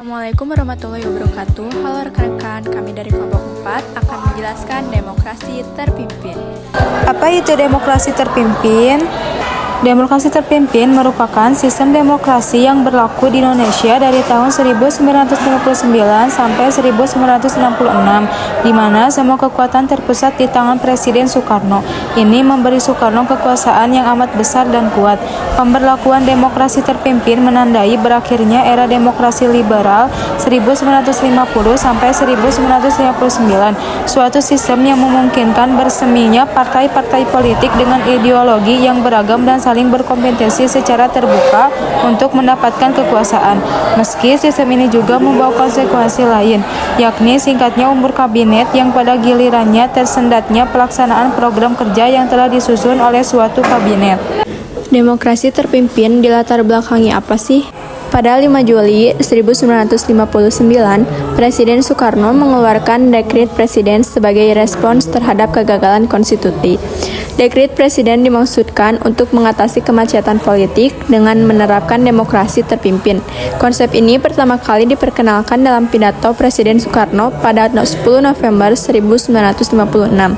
Assalamualaikum warahmatullahi wabarakatuh. Halo rekan-rekan, kami dari kelompok 4 akan menjelaskan demokrasi terpimpin. Apa itu demokrasi terpimpin? Demokrasi terpimpin merupakan sistem demokrasi yang berlaku di Indonesia dari tahun 1959 sampai 1966, di mana semua kekuatan terpusat di tangan Presiden Soekarno. Ini memberi Soekarno kekuasaan yang amat besar dan kuat. Pemberlakuan demokrasi terpimpin menandai berakhirnya era demokrasi liberal 1950 sampai 1959, suatu sistem yang memungkinkan berseminya partai-partai politik dengan ideologi yang beragam dan saling berkompetisi secara terbuka untuk mendapatkan kekuasaan. Meski sistem ini juga membawa konsekuensi lain, yakni singkatnya umur kabinet yang pada gilirannya tersendatnya pelaksanaan program kerja yang telah disusun oleh suatu kabinet. Demokrasi terpimpin dilatar belakangi apa sih? Pada 5 Juli 1959, Presiden Soekarno mengeluarkan Dekret Presiden sebagai respons terhadap kegagalan konstitusi. Dekret Presiden dimaksudkan untuk mengatasi kemacetan politik dengan menerapkan demokrasi terpimpin. Konsep ini pertama kali diperkenalkan dalam pidato Presiden Soekarno pada 10 November 1956.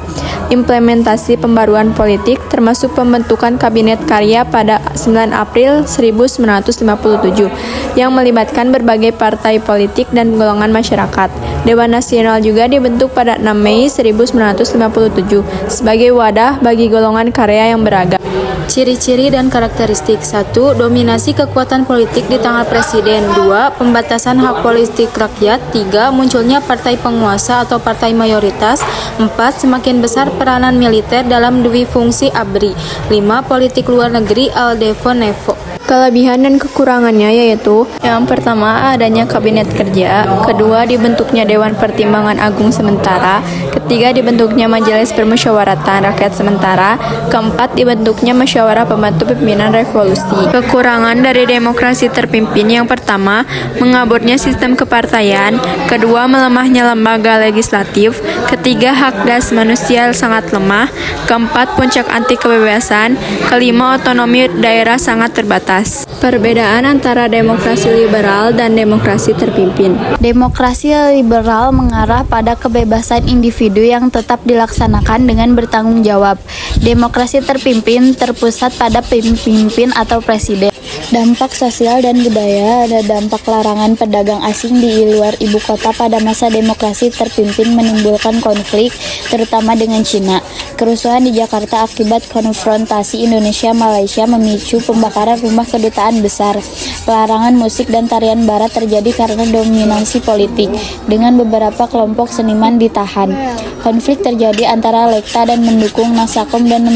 Implementasi pembaruan politik termasuk pembentukan Kabinet Karya pada 9 April 1957 yang melibatkan berbagai partai politik dan golongan masyarakat. Dewan Nasional juga dibentuk pada 6 Mei 1957 sebagai wadah bagi golongan karya yang beragam. Ciri-ciri dan karakteristik: 1. Dominasi kekuatan politik di tangan Presiden. 2. Pembatasan hak politik rakyat. 3. Munculnya partai penguasa atau partai mayoritas. 4. Semakin besar peranan militer dalam dui fungsi ABRI. 5. Politik luar negeri Aldevo-Nevo. Kelebihan dan kekurangannya yaitu: yang pertama, adanya kabinet kerja. Kedua, dibentuknya Dewan Pertimbangan Agung sementara. Ketiga, dibentuknya Majelis Permusyawaratan Rakyat sementara. Keempat, dibentuknya Musyawarah Pembantu Pimpinan Revolusi. Kekurangan dari demokrasi terpimpin: yang pertama, mengaburnya sistem kepartaian. Kedua, melemahnya lembaga legislatif. Ketiga, hak asasi manusia sangat lemah. Keempat, puncak anti kebebasan. Kelima, otonomi daerah sangat terbatas. Perbedaan antara demokrasi liberal dan demokrasi terpimpin. Demokrasi liberal mengarah pada kebebasan individu yang tetap dilaksanakan dengan bertanggung jawab. Demokrasi terpimpin terpusat pada pemimpin atau presiden. Dampak sosial dan budaya: ada dampak larangan pedagang asing di luar ibu kota pada masa demokrasi terpimpin menimbulkan konflik, terutama dengan Cina. Kerusuhan di Jakarta akibat konfrontasi Indonesia-Malaysia memicu pembakaran rumah kedutaan besar. Pelarangan musik dan tarian barat terjadi karena dominasi politik, dengan beberapa kelompok seniman ditahan. Konflik terjadi antara Lekta dan mendukung Nasakom dan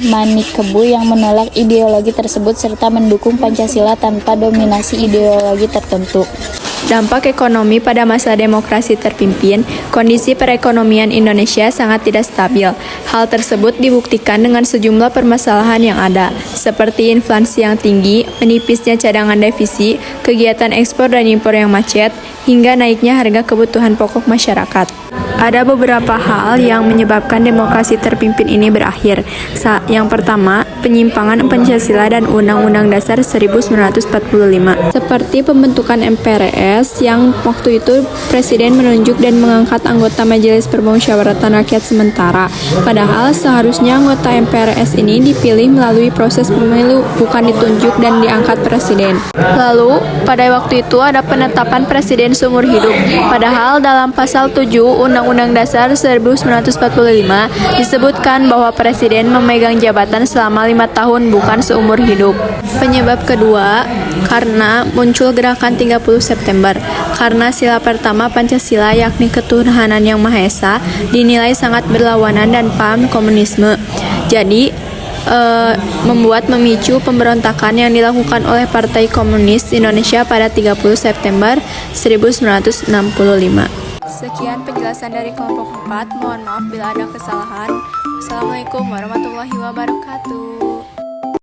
Manikebu yang menolak ideologi tersebut serta mendukung Pancasila tanpa dominasi ideologi tertentu. Dampak ekonomi pada masa demokrasi terpimpin: kondisi perekonomian Indonesia sangat tidak stabil. Hal tersebut dibuktikan dengan sejumlah permasalahan yang ada, seperti inflasi yang tinggi, menipisnya cadangan devisa, kegiatan ekspor dan impor yang macet, hingga naiknya harga kebutuhan pokok masyarakat. Ada beberapa hal yang menyebabkan demokrasi terpimpin ini berakhir. Yang pertama, penyimpangan Pancasila dan Undang-Undang Dasar 1945. Seperti pembentukan MPRS yang waktu itu Presiden menunjuk dan mengangkat anggota Majelis Permusyawaratan Rakyat sementara. Padahal seharusnya anggota MPRS ini dipilih melalui proses pemilu, bukan ditunjuk dan diangkat Presiden. Lalu, pada waktu itu ada penetapan Presiden seumur hidup. Padahal dalam pasal 7 Undang-Undang Dasar 1945 disebutkan bahwa Presiden memegang jabatan selama 5 tahun, bukan seumur hidup. Penyebab kedua, karena muncul gerakan 30 September. Karena sila pertama Pancasila, yakni ketuhanan yang Maha Esa, dinilai sangat berlawanan dan paham komunisme. Jadi, membuat memicu pemberontakan yang dilakukan oleh Partai Komunis Indonesia pada 30 September 1965. Sekian penjelasan dari kelompok 4. Mohon maaf bila ada kesalahan. Wassalamualaikum warahmatullahi wabarakatuh.